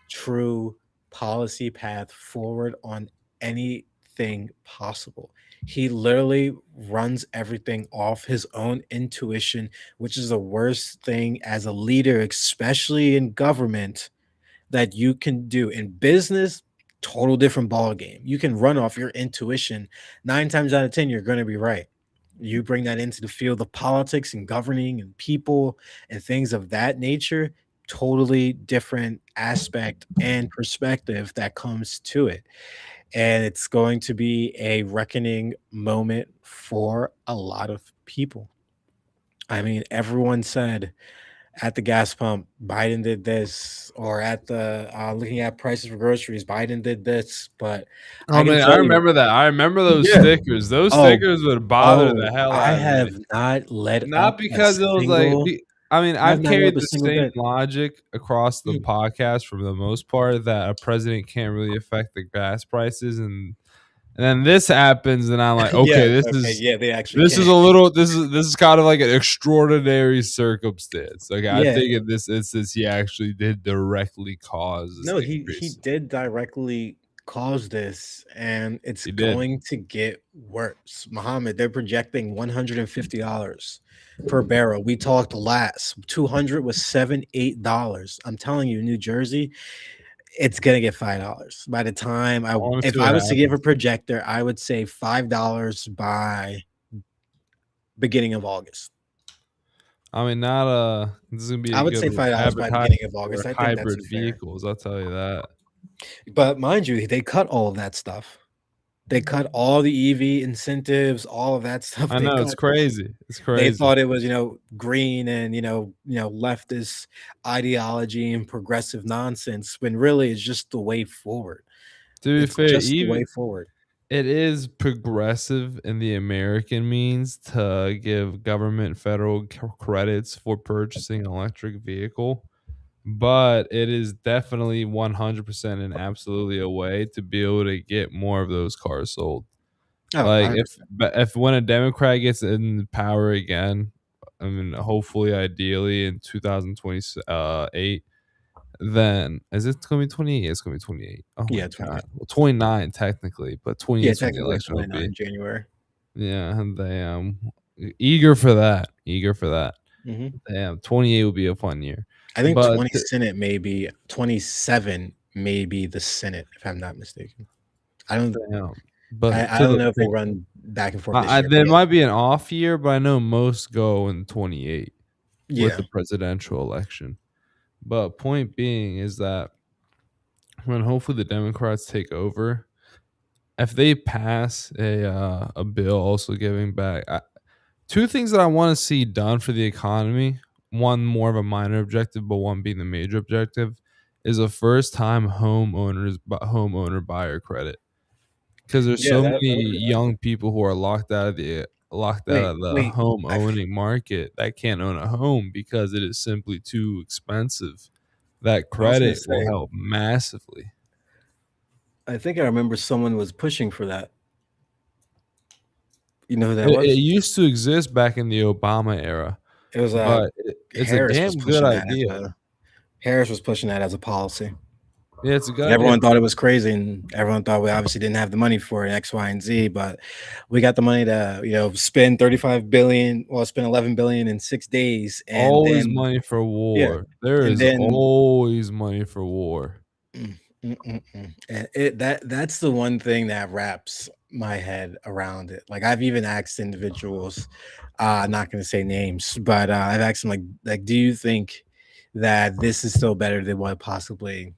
true policy path forward on anything possible. He literally runs everything off his own intuition, which is the worst thing as a leader, especially in government, that you can do. In business, total different ball game. You can run off your intuition. 9 times out of 10, you're going to be right. You bring that into the field of politics and governing and people and things of that nature, totally different aspect and perspective that comes to it. And it's going to be a reckoning moment for a lot of people. I mean, everyone said at the gas pump, Biden did this, or at the looking at prices for groceries, Biden did this. But I Oh can man, I tell you, remember that. I remember those yeah. stickers. Those Oh, stickers would bother oh, the hell I out of me. have not let Not up a because it was like single. I mean, I have I've not let carried up a the single same bit. logic across the Mm. podcast for the most part that a president can't really affect the gas prices and then this happens and I'm like, okay, Yeah, okay, yeah, they actually this is can. a little this is kind of like an extraordinary circumstance. Like I Yeah, think in this instance he actually did directly cause this no, he increase. did directly cause this, and it's He did. going to get worse. Muhammad, they're projecting $150 per barrel. We talked last. 200 was $7, $8. I'm telling you, New Jersey, it's gonna get $5 by the time I want to if see I what was to give a happens. projector, I would say $5 by beginning of August. I mean, not this is gonna be I a would good say $5 by advertisement beginning of for August. I think that's hybrid a fair. vehicles. I'll tell you that. But mind you, they cut all of that stuff. They cut all the EV incentives, all of that stuff. I They know it's cut because crazy. It's they crazy. thought it was, green and leftist ideology and progressive nonsense. When really it's just the way forward. To be It's fair, just the way even forward. it is progressive in the American means to give government federal credits for purchasing an electric vehicle, but it is definitely 100% and absolutely a way to be able to get more of those cars sold. Oh, Like 100%. if when a Democrat gets in power again, I mean, hopefully, ideally in 2028, then is it gonna be 28? It's gonna be 28. Oh my Yeah, god. 28. Well, 29 technically, but 28 Yeah, is when the technically election will be. 29 January. Yeah, and eager for that, eager for that. Mhm. Damn, 28 would be a fun year. I think But 20 Senate may be 27 may be the Senate, if I'm not mistaken. I don't damn, I but I to don't the know if they point, run back and forth this year, but there yeah. might be an off year, but I know most go in 28 with Yeah. the presidential election. But point being is that when hopefully the Democrats take over, if they pass a bill also giving back, 2 things that I wanna see done for the economy, one more of a minor objective, but one being the major objective, is a first time homeowner buyer credit. 'Cause there's Yeah, so that many would be nice. young people who are locked out Wait, of the wait, home I f owning market that can't own a home because it is simply too expensive. That I was gonna credit will say, help massively. I think I remember someone was pushing for that. You know who that It was? used to exist back in the Obama era, It was, but it's a Harris was damn good pushing that as idea. a Harris was pushing that as a policy. Yeah, it's a good And idea. everyone thought it was crazy, and everyone thought we obviously didn't have the money for it, X, Y, and Z, but we got the money to, spend 35 billion, well, spend 11 billion in 6 days, and Always then money for yeah, war. There and is then always money for war. And that's the one thing that wraps my head around it. Like I've even asked individuals, not going to say names, but I've asked them do you think that this is still better than what possibly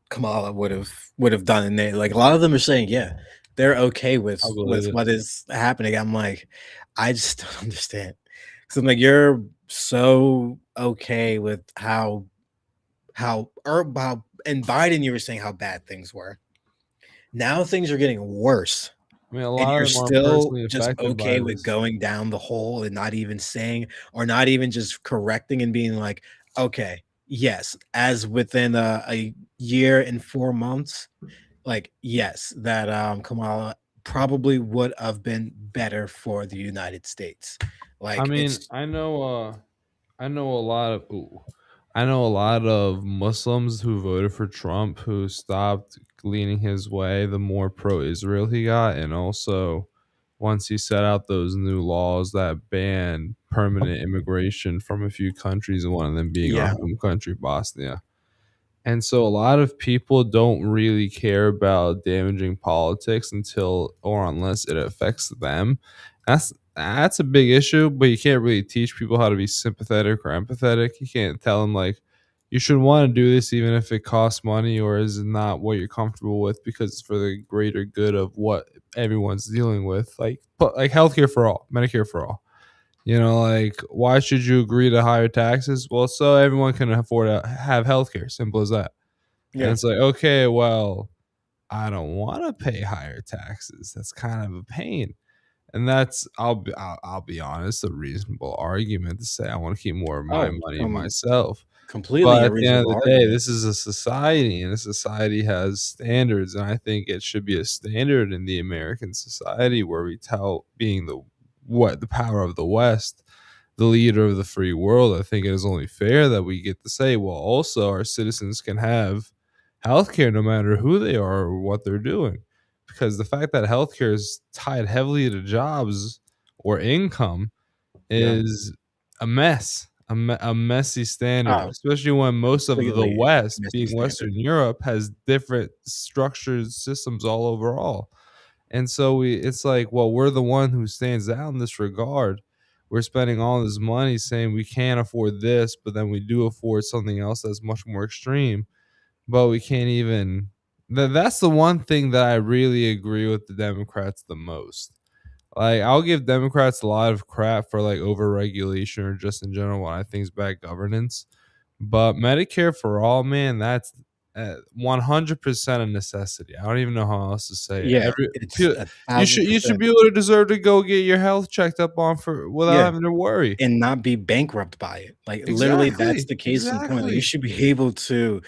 Kamala would have done? And they like a lot of them are saying, yeah, they're okay I with believe it. what is happening. I'm like, I just don't understand. Because I'm like, you're so okay with how and Biden, you were saying how bad things were. Now things are getting worse, I mean, a and lot of you're them are still personally just affected by okay with this. going down the hole and not even saying or not even just correcting and being like, okay, yes, as within a year and 4 months, like yes, that Kamala probably would have been better for the United States. I Like mean, it's I know a lot of I know a lot of Muslims who voted for Trump who stopped leaning his way the more pro-Israel he got, and also once he set out those new laws that ban permanent immigration from a few countries, and one of them being our yeah, home country, Bosnia. And so a lot of people don't really care about damaging politics until or unless it affects them. That's a big issue, but you can't really teach people how to be sympathetic or empathetic. You can't tell them like you should want to do this even if it costs money or is not what you're comfortable with because it's for the greater good of what everyone's dealing with. Like healthcare for all, Medicare for all. Like, why should you agree to higher taxes? Well, so everyone can afford to have healthcare. Simple as that. And yeah. it's like, okay, well, I don't want to pay higher taxes. That's kind of a pain. And that's I'll be honest, a reasonable argument to say I want to keep more of my Oh, money myself. completely But a at the end of reasonable the day, argument. this is a society, and a society has standards, and I think it should be a standard in the American society where we tell being the power of the West, the leader of the free world. I think it is only fair that we get to say, well, also our citizens can have healthcare no matter who they are or what they're doing. Because the fact that healthcare is tied heavily to jobs or income Yeah. is a mess, a messy standard, Oh, especially when most of the completely West, missing being standard. Western Europe, has different structured systems all overall. And so it's like, well, we're the one who stands out in this regard. We're spending all this money saying we can't afford this, but then we do afford something else that's much more extreme. But we can't even. That's the one thing that I really agree with the Democrats the most. Like, I'll give Democrats a lot of crap for like overregulation or just in general when I think it's bad governance. But Medicare for all, man, that's 100% a necessity. I don't even know how else to say it. Yeah, it's a You should 1000%. be able to deserve to go get your health checked up on for without Yeah, having to worry. and not be bankrupt by it. Like, literally, that's Exactly, the case in point. Like, you exactly. should be able to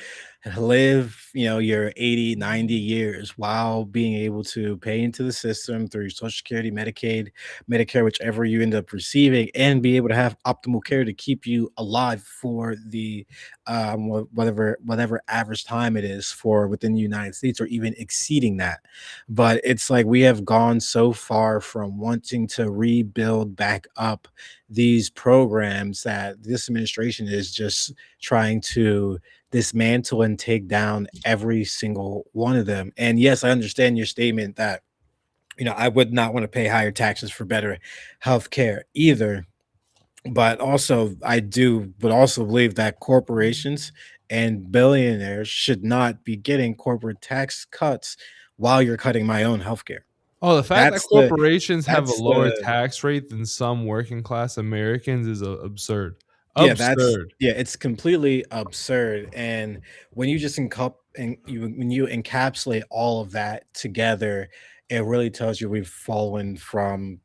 live, your 80, 90 years while being able to pay into the system through Social Security, Medicaid, Medicare, whichever you end up receiving, and be able to have optimal care to keep you alive for the whatever average time it is for within the United States, or even exceeding that. But it's like we have gone so far from wanting to rebuild back up these programs that this administration is just trying to dismantle and take down every single one of them. And yes, I understand your statement that, I would not want to pay higher taxes for better health care either. But also, I do, but also believe that corporations and billionaires should not be getting corporate tax cuts while you're cutting my own healthcare. Oh, the fact that That's the corporations have a that's lower the tax rate than some working class Americans is, absurd. Yeah, that's Absurd. yeah, it's completely absurd. And when you just when you encapsulate all of that together, it really tells you we've fallen from,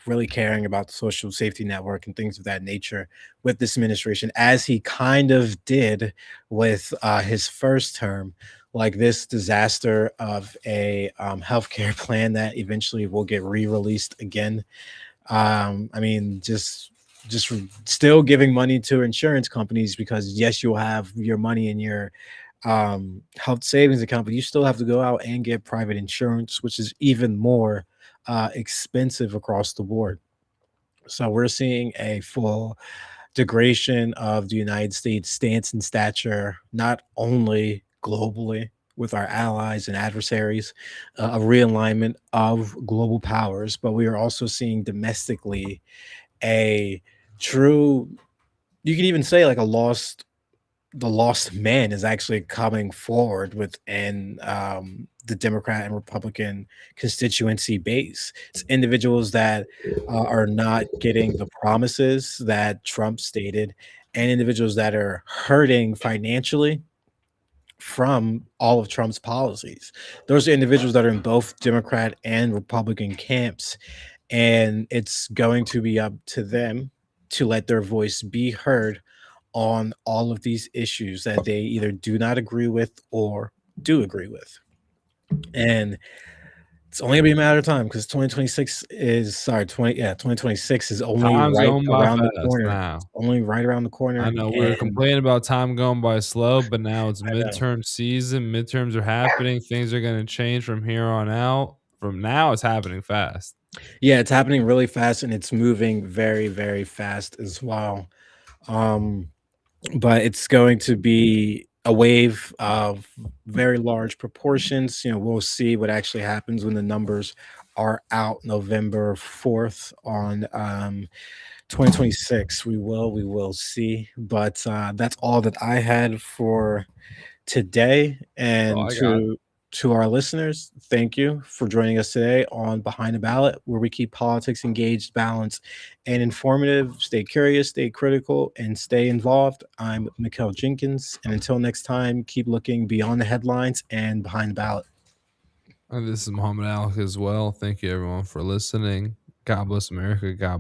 really caring about the social safety network and things of that nature with this administration, as he kind of did with his first term, like this disaster of a healthcare plan that eventually will get re-released again. I mean, just still giving money to insurance companies, because yes, you'll have your money in your health savings account, but you still have to go out and get private insurance, which is even more expensive across the board. So we're seeing a full degradation of the United States stance and stature, not only globally with our allies and adversaries, a realignment of global powers, but we are also seeing domestically a true, you can even say like the lost man is actually coming forward within the Democrat and Republican constituency base. It's individuals that are not getting the promises that Trump stated, and individuals that are hurting financially from all of Trump's policies. Those are individuals that are in both Democrat and Republican camps, and it's going to be up to them to let their voice be heard on all of these issues that they either do not agree with or do agree with. And it's only gonna be a matter of time, because 2026 is, sorry, 2026 is only Time's right going by around the fast corner. It's now. only right around the I corner. know we were And complaining about time going by slow, but now it's I know. midterm season. Midterms are happening. Things are gonna change from here on out. From now, it's happening fast. Yeah, it's happening really fast, and it's moving very, very fast as well. Um, but it's going to be a wave of very large proportions. We'll see what actually happens when the numbers are out November 4th on 2026. We will see. But that's all that I had for today. Oh, And I got it. to our listeners, thank you for joining us today on Behind the Ballot, where we keep politics engaged, balanced, and informative. Stay curious, stay critical, and stay involved. I'm Mikhail Jenkins, and until next time, keep looking beyond the headlines and behind the ballot. And this is Muhammad Alec as well. Thank you everyone for listening. God bless America. God